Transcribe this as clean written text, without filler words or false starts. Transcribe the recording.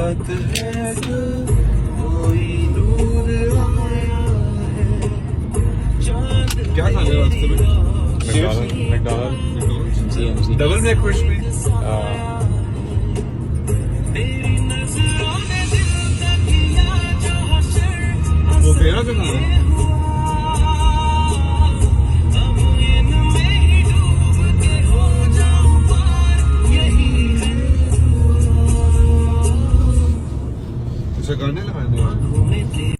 रात है तो कोई नूर आया है चांद क्या खा रहे हो आज सुबह? McDonald's McDonald's double Mac crispy